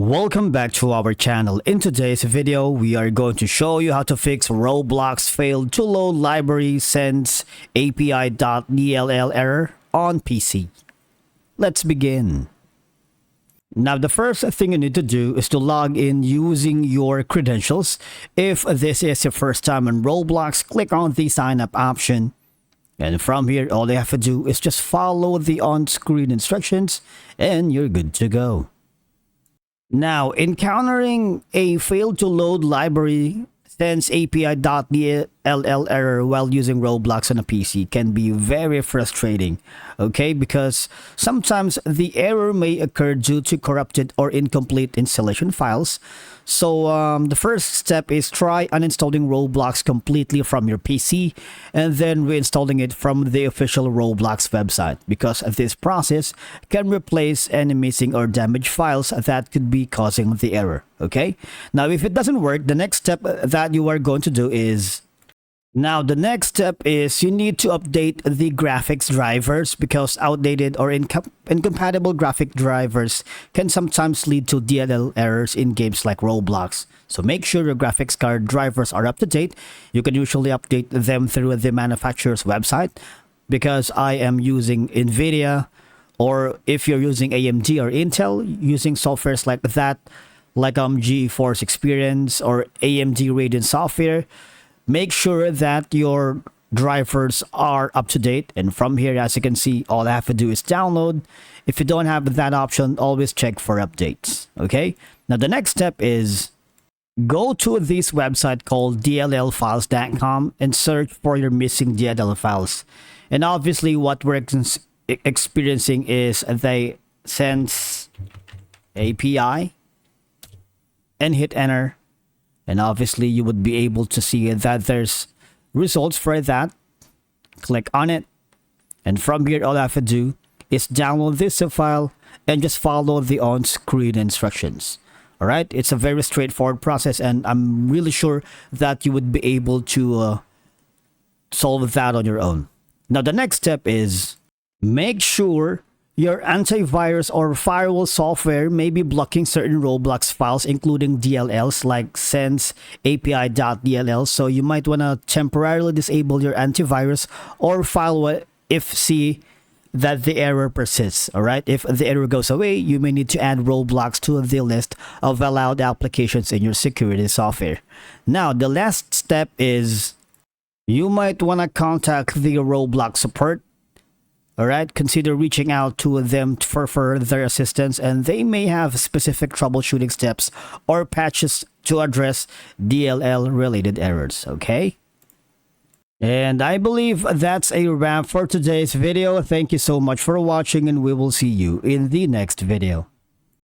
Welcome back to our channel. In today's video, we are going to show you how to fix Roblox failed to load library Sensapi.dll error on PC. Let's begin. Now, the first thing you need to do is to log in using your credentials. If this is your first time on Roblox, click on the sign up option. And from here, all you have to do is just follow the on-screen instructions and you're good to go. Now, encountering a failed to load library Sensapi.dll error while using Roblox on a PC can be very frustrating, okay? Because sometimes the error may occur due to corrupted or incomplete installation files. So the first step is try uninstalling Roblox completely from your PC and then reinstalling it from the official Roblox website, because this process can replace any missing or damaged files that could be causing the error. Okay, now if it doesn't work, the next step that you are going to do is you need to update the graphics drivers, because outdated or incompatible graphic drivers can sometimes lead to DLL errors in games like Roblox. So make sure your graphics card drivers are up to date. You can usually update them through the manufacturer's website, because I am using nvidia, or if you're using AMD or Intel, using softwares like that, like GeForce Experience or AMD Radeon software, make sure that your drivers are up to date. And from here, as you can see, all I have to do is download. If you don't have that option, always check for updates. Okay, now the next step is go to this website called dllfiles.com and search for your missing DLL files. And obviously what we're experiencing is the Sense API, and hit enter. And obviously you would be able to see that there's results for that. Click on it, and from here all I have to do is download this file and just follow the on-screen instructions. All right, it's a very straightforward process, and I'm really sure that you would be able to solve that on your own. Now the next step is make sure your antivirus or firewall software may be blocking certain Roblox files, including DLLs like Sensapi.dll. So you might want to temporarily disable your antivirus or firewall if see that the error persists. All right, if the error goes away, you may need to add Roblox to the list of allowed applications in your security software. Now, the last step is you might want to contact the Roblox support. All right, consider reaching out to them for further assistance, and they may have specific troubleshooting steps or patches to address DLL related errors. Okay, and I believe that's a wrap for today's video. Thank you so much for watching, and we will see you in the next video.